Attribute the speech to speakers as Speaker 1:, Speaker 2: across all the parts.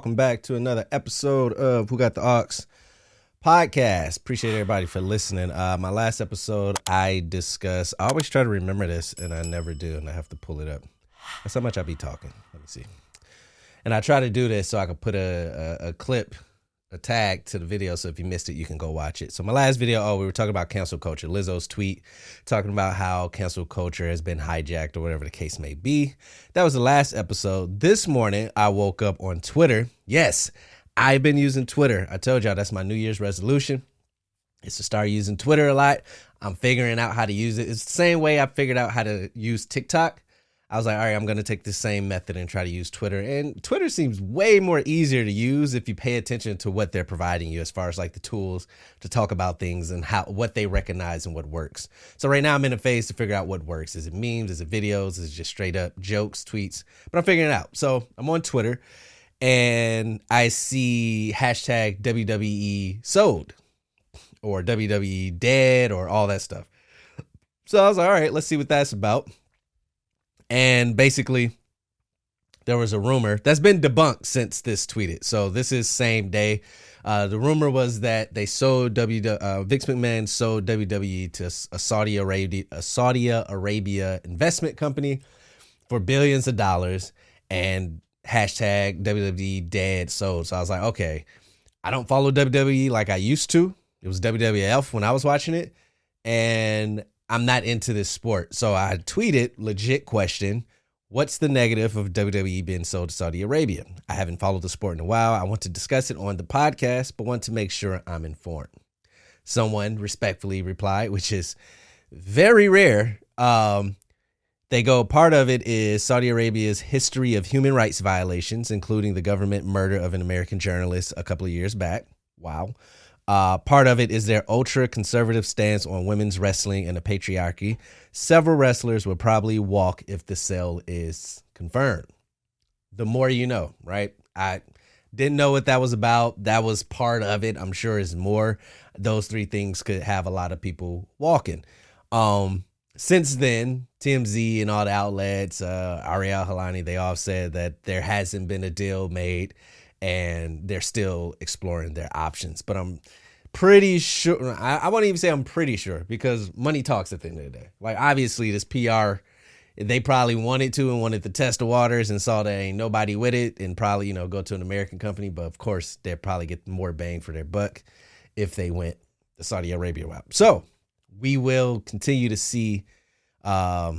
Speaker 1: welcome back to another episode of Who Got the Aux Podcast. Appreciate everybody for listening. My last episode, I always try to remember this, and I never do, and I have to pull it up. That's how much I be talking. Let me see. And I try to do this so I can put a clip, a tag to the video, so if you missed it, you can go watch it. So my last video, we were talking about cancel culture. Lizzo's tweet talking about how cancel culture has been hijacked or whatever the case may be. That was the last episode. This morning, I woke up on Twitter. Yes, I've been using Twitter. I told y'all that's my New Year's resolution. It's to start using Twitter a lot. I'm figuring out how to use it. It's the same way I figured out how to use TikTok. I was like, all right, I'm going to take the same method and try to use Twitter. And Twitter seems way more easier to use if you pay attention to what they're providing you as far as like the tools to talk about things and what they recognize and what works. So right now I'm in a phase to figure out what works. Is it memes? Is it videos? Is it just straight up jokes, tweets? But I'm figuring it out. So I'm on Twitter and I see hashtag WWE sold or WWE dead or all that stuff. So I was like, all right, let's see what that's about. And basically, there was a rumor that's been debunked since this tweeted. So this is same day. The rumor was that they sold Vince McMahon sold WWE to a Saudi Arabia investment company for billions of dollars, and hashtag WWE dead sold. So I was like, okay, I don't follow WWE like I used to. It was WWF when I was watching it, and I'm not into this sport. So I tweeted, legit question, what's the negative of WWE being sold to Saudi Arabia? I haven't followed the sport in a while. I want to discuss it on the podcast, but want to make sure I'm informed. Someone respectfully replied, which is very rare. They go, part of it is Saudi Arabia's history of human rights violations, including the government murder of an American journalist a couple of years back. Wow. Part of it is their ultra-conservative stance on women's wrestling and the patriarchy. Several wrestlers will probably walk if the sale is confirmed. The more you know, right? I didn't know what that was about. That was part of it. I'm sure it's more. Those three things could have a lot of people walking. Since then, TMZ and all the outlets, Ariel Helwani, they all said that there hasn't been a deal made, and they're still exploring their options. But I'm pretty sure, I won't even say I'm pretty sure, because money talks at the end of the day. Like, obviously, this PR, they probably wanted to test the waters and saw that ain't nobody with it and probably, go to an American company. But, of course, they'll probably get more bang for their buck if they went the Saudi Arabia route. So we will continue to see how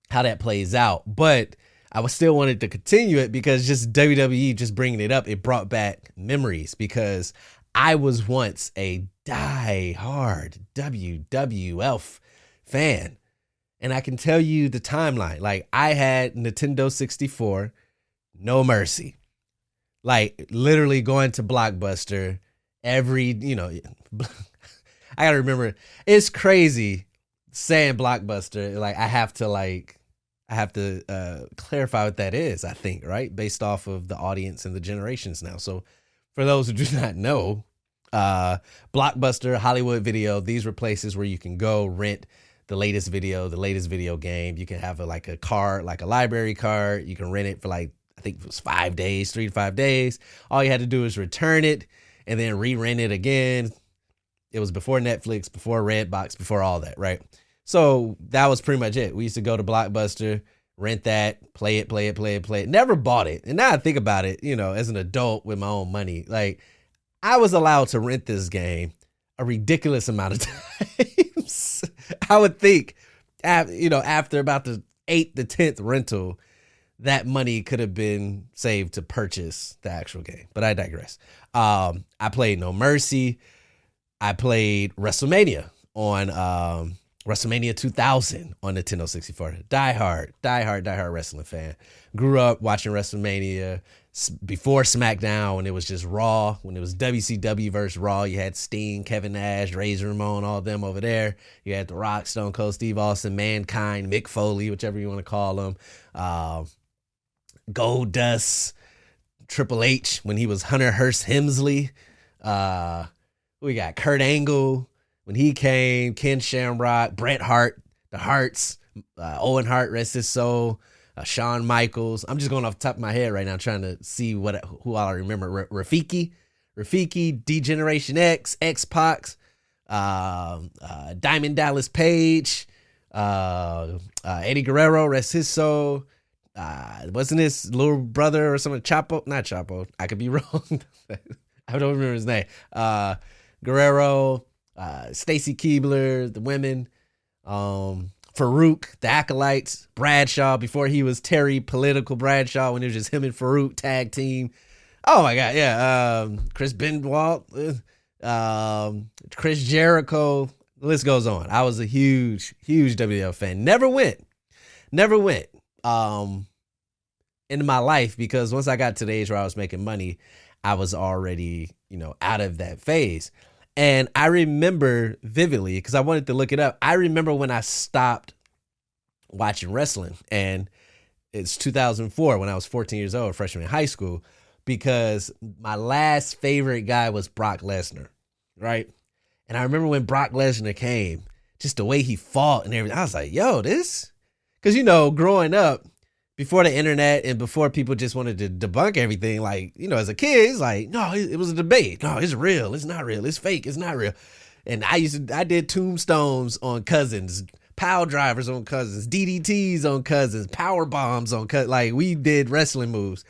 Speaker 1: that plays out. But I still wanted to continue it because just WWE, just bringing it up, it brought back memories, because I was once a die-hard WWF fan. And I can tell you the timeline. Like, I had Nintendo 64, No Mercy. Like, literally going to Blockbuster every, I got to remember, it's crazy saying Blockbuster. Like, I have to clarify what that is, I think, right? Based off of the audience and the generations now. So for those who do not know, Blockbuster, Hollywood Video, these were places where you can go rent the latest video game. You can have a card, like a library card. You can rent it for I think it was 5 days, 3 to 5 days. All you had to do is return it and then re-rent it again. It was before Netflix, before Redbox, before all that, right? So that was pretty much it. We used to go to Blockbuster, rent that, play it. Never bought it. And now I think about it, as an adult with my own money, like, I was allowed to rent this game a ridiculous amount of times. I would think, after about the 8th to 10th rental, that money could have been saved to purchase the actual game. But I digress. I played No Mercy. I played WrestleMania on WrestleMania 2000 on Nintendo 64. Die hard wrestling fan. Grew up watching WrestleMania before SmackDown, when it was just Raw. When it was WCW versus Raw, you had Sting, Kevin Nash, Razor Ramon, all of them over there. You had The Rock, Stone Cold Steve Austin, Mankind, Mick Foley, whichever you want to call them. Goldust, Triple H when he was Hunter Hearst Helmsley. We got Kurt Angle when he came, Ken Shamrock, Bret Hart, the Harts, Owen Hart, rest his soul. Shawn Michaels. I'm just going off the top of my head right now, trying to see who I remember. Rafiki, D-Generation X, X-Pac, Diamond Dallas Page, Eddie Guerrero, rest his soul. Wasn't his little brother or something? Chapo? Not Chapo. I could be wrong. I don't remember his name. Guerrero, Stacy Keibler, the women, Farouk, the Acolytes, Bradshaw before he was Terry Political Bradshaw, when it was just him and Farouk tag team. Oh my God, yeah. Chris Benoit, Chris Jericho. The list goes on. I was a huge WWF fan. Never went into my life, because once I got to the age where I was making money, I was already, out of that phase. And I remember vividly, because I wanted to look it up. I remember when I stopped watching wrestling, and it's 2004 when I was 14 years old, freshman in high school, because my last favorite guy was Brock Lesnar, right? And I remember when Brock Lesnar came, just the way he fought and everything, I was like, yo, this, because, growing up, before the internet and before people just wanted to debunk everything, like, as a kid, it's like, no, it was a debate. No, it's real. It's not real. It's fake. It's not real. And I did tombstones on cousins, pile drivers on cousins, DDTs on cousins, power bombs on cousins. Like, we did wrestling moves.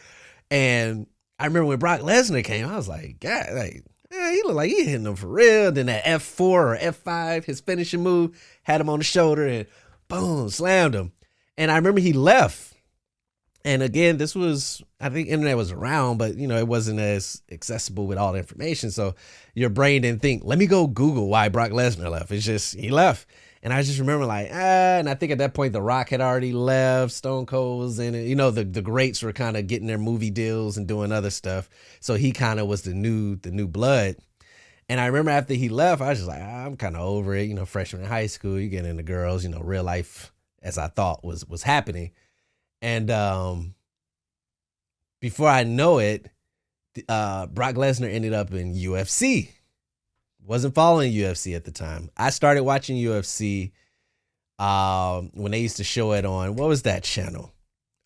Speaker 1: And I remember when Brock Lesnar came, I was like, God, he looked like he hitting them for real. Then that F4 or F5, his finishing move, had him on the shoulder and boom, slammed him. And I remember he left. And again, this was, I think internet was around, but it wasn't as accessible with all the information. So your brain didn't think, let me go Google why Brock Lesnar left. It's just, he left. And I just remember and I think at that point, The Rock had already left, Stone Cold was in it. The greats were kind of getting their movie deals and doing other stuff. So he kind of was the new blood. And I remember after he left, I was just like, I'm kind of over it. Freshman in high school, you get into girls, real life, as I thought was happening. And before I know it, Brock Lesnar ended up in UFC. Wasn't following UFC at the time. I started watching UFC when they used to show it on, what was that channel?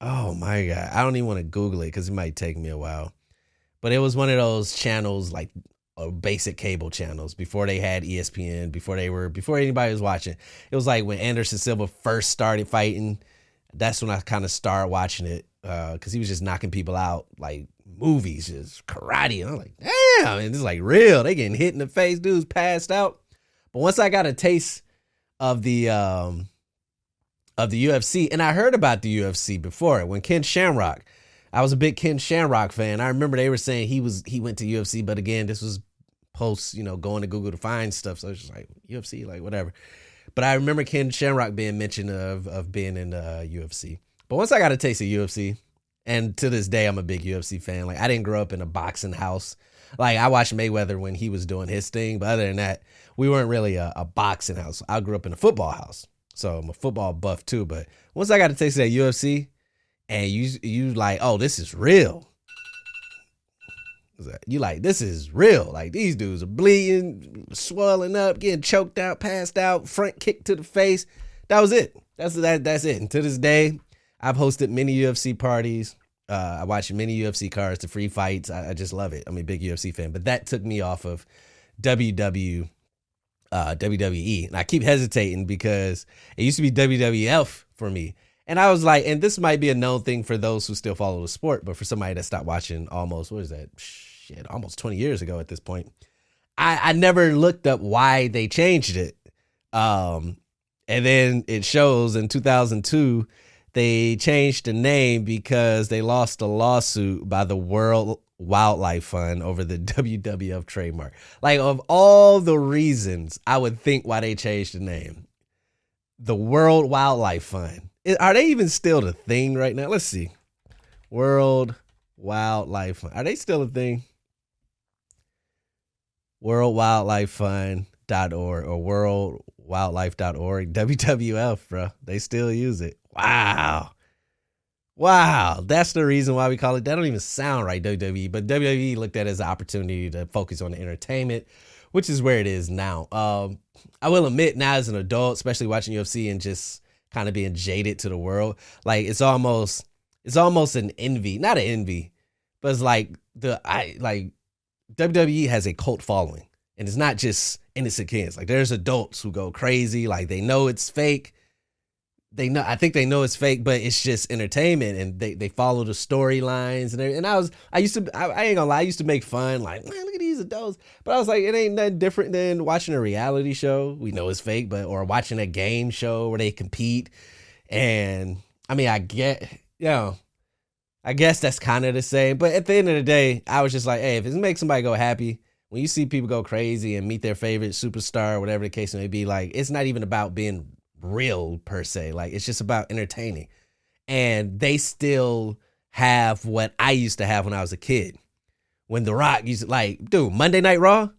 Speaker 1: Oh my God. I don't even want to Google it because it might take me a while. But it was one of those channels, like basic cable channels, before they had ESPN, before anybody was watching. It was like when Anderson Silva first started fighting. That's when I kind of started watching it, because he was just knocking people out like movies, just karate. And I'm like, damn, and it's like real. They getting hit in the face, dudes passed out. But once I got a taste of the UFC, and I heard about the UFC before, when Ken Shamrock, I was a big Ken Shamrock fan. I remember they were saying he went to UFC, but again, this was post, going to Google to find stuff. So it's just like UFC, like whatever. But I remember Ken Shamrock being mentioned of being in the UFC. But once I got a taste of UFC, and to this day, I'm a big UFC fan. Like, I didn't grow up in a boxing house. Like, I watched Mayweather when he was doing his thing. But other than that, we weren't really a boxing house. I grew up in a football house. So I'm a football buff too. But once I got a taste of that UFC, and you like, oh, this is real. You like, this is real. Like, these dudes are bleeding, swelling up, getting choked out, passed out, front kick to the face. That was it. That's it. And to this day, I've hosted many UFC parties. I watch many UFC cards, the free fights. I just love it. I'm a big UFC fan. But that took me off of WWE. And I keep hesitating because it used to be WWF for me. And I was like, and this might be a known thing for those who still follow the sport, but for somebody that stopped watching almost 20 years ago at this point, I never looked up why they changed it. And then it shows in 2002, they changed the name because they lost a lawsuit by the World Wildlife Fund over the WWF trademark. Like, of all the reasons I would think why they changed the name, the World Wildlife Fund. Are they even still the thing right now? Let's see. World Wildlife Fund. Are they still a thing? WorldWildlifeFund.org or WorldWildlife.org. WWF, bro. They still use it. Wow. That's the reason why we call it. That don't even sound right, WWE. But WWE looked at it as an opportunity to focus on the entertainment, which is where it is now. I will admit, now as an adult, especially watching UFC and just kind of being jaded to the world. Like it's almost an envy, not an envy, but it's like WWE has a cult following, and it's not just innocent kids. Like there's adults who go crazy, like they know it's fake. I think they know it's fake, but it's just entertainment, and they follow the storylines. And I used to make fun, like, man, look at these adults. But I was like, it ain't nothing different than watching a reality show. We know it's fake, or watching a game show where they compete. And I mean, I guess that's kind of the same. But at the end of the day, I was just like, hey, if it makes somebody go happy, when you see people go crazy and meet their favorite superstar, whatever the case may be, like, it's not even about being real per se. Like, it's just about entertaining. And they still have what I used to have when I was a kid. When The Rock used to, like, dude, Monday Night Raw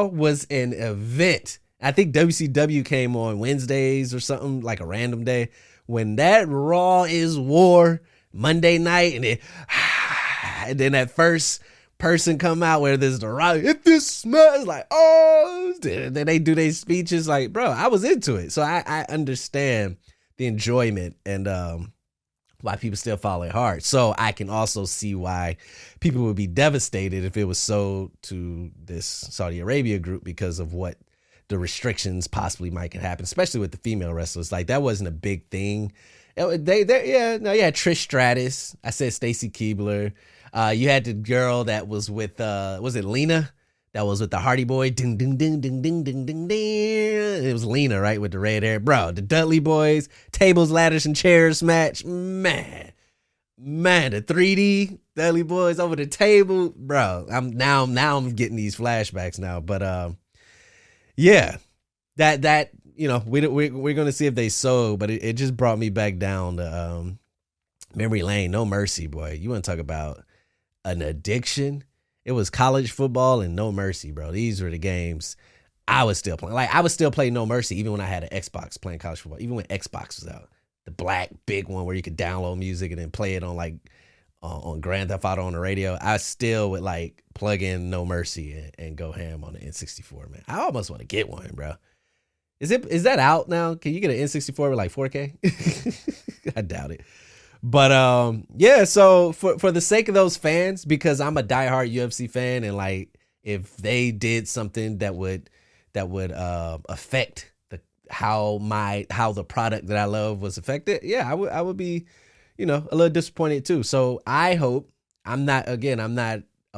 Speaker 1: was an event. I think WCW came on Wednesdays or something, like a random day. When that Raw is War Monday night, and then that first person come out where there's The Rock, if this smells like, oh, then they do their speeches. Like, bro, I was into it. So I understand the enjoyment and why people still follow it hard. So I can also see why people would be devastated if it was sold to this Saudi Arabia group because of what the restrictions possibly might could happen, especially with the female wrestlers. Like, that wasn't a big thing. You had Trish Stratus. I said Stacy Keibler. You had the girl that was with, was it Lena? That was with the Hardy Boy. Ding, ding, ding, ding, ding, ding, ding, ding. It was Lena, right? With the red hair. Bro, the Dudley Boys, tables, ladders, and chairs match. Man, the 3D Dudley Boys over the table. Bro, I'm getting these flashbacks now. But, yeah, that we're gonna see if they sold, but it just brought me back down to memory lane. No Mercy, boy. You want to talk about an addiction? It was college football and No Mercy, bro. These were the games I was still playing. Like, I was still playing No Mercy even when I had an Xbox playing college football. Even when Xbox was out, the black big one where you could download music and then play it on like on Grand Theft Auto on the radio. I still would like plug in No Mercy and go ham on the N64, man. I almost want to get one, bro. Is that out now? Can you get an N64 with like 4K? I doubt it. But yeah, so for the sake of those fans, because I'm a diehard UFC fan, and like if they did something that would affect how the product that I love was affected, yeah, I would be, a little disappointed too. So I hope I'm not a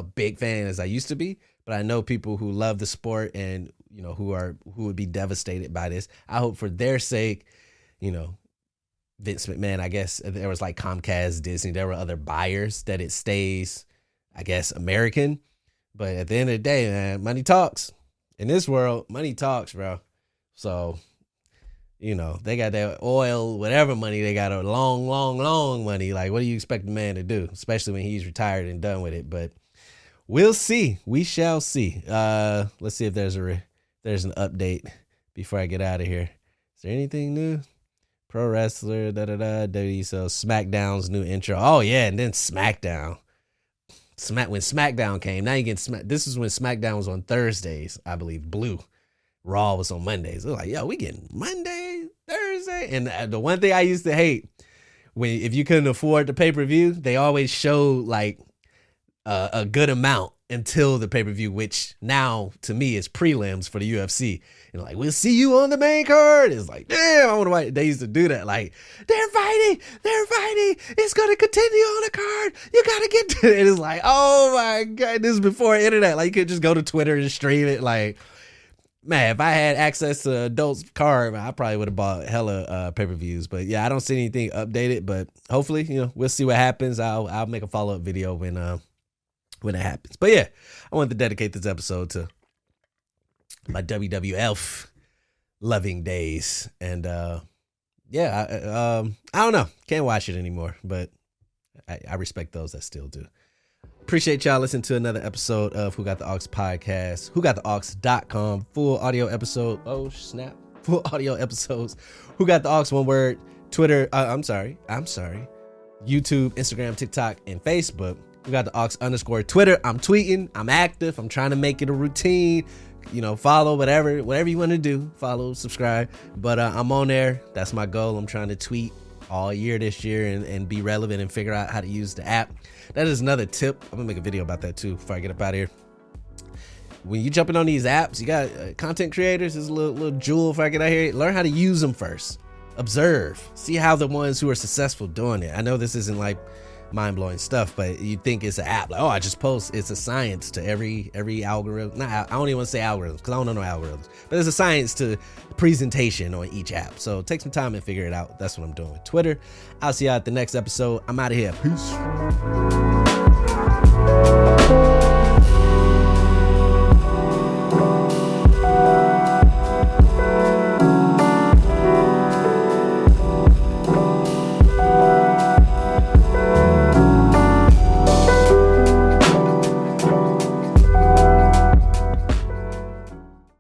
Speaker 1: big fan as I used to be, but I know people who love the sport and who would be devastated by this. I hope for their sake, Vince McMahon, I guess there was like Comcast, Disney, there were other buyers, that it stays, I guess, American. But at the end of the day, man, money talks. In this world, money talks, bro. So, they got that oil, whatever money they got, a long, long, long money. Like, what do you expect the man to do, especially when he's retired and done with it? But we'll see. We shall see. Let's see if there's an update before I get out of here. Is there anything new? Pro wrestler, WWE. So SmackDown's new intro. Oh yeah, and then SmackDown. When SmackDown came, now you get this is when SmackDown was on Thursdays, I believe. Blue. Raw was on Mondays. They're like, yo, we getting Monday, Thursday. And the one thing I used to hate, if you couldn't afford the pay-per-view, they always showed like a good amount until the pay-per-view, which now to me is prelims for the UFC. Like, we'll see you on the main card. It's like, damn, I wonder why they used to do that. Like, they're fighting. It's going to continue on the card. You got to get to it. And it's like, oh my God, this is before internet. Like, you could just go to Twitter and stream it. Like, man, if I had access to adults card, I probably would have bought hella pay-per-views. But yeah, I don't see anything updated, but hopefully, we'll see what happens. I'll make a follow-up video when it happens. But yeah, I wanted to dedicate this episode to my WWF loving days. And I don't know. Can't watch it anymore, but I respect those that still do. Appreciate y'all listening to another episode of Who Got the Aux Podcast. WhoGotTheAux.com. Full audio episode. Oh, snap. Full audio episodes. Who Got the Aux, one word. Twitter. I'm sorry. YouTube, Instagram, TikTok, and Facebook. We got the Aux _ Twitter. I'm tweeting. I'm active. I'm trying to make it a routine follow, whatever you want to do, follow, subscribe. But I'm on there. That's my goal. I'm trying to tweet all year this year and be relevant and figure out how to use the app. That is another tip. I'm gonna make a video about that too before I get up out of here. When you jumping on these apps, you got content creators. This is a little jewel if I get out here. Learn how to use them first. Observe. See how the ones who are successful doing it. I know this isn't like mind-blowing stuff, but you think it's an app. Like, I just post. It's a science to every algorithm. I don't even want to say algorithms because I don't know no algorithms. But there's a science to presentation on each app. So take some time and figure it out. That's what I'm doing with Twitter. I'll see y'all at the next episode. I'm out of here. Peace.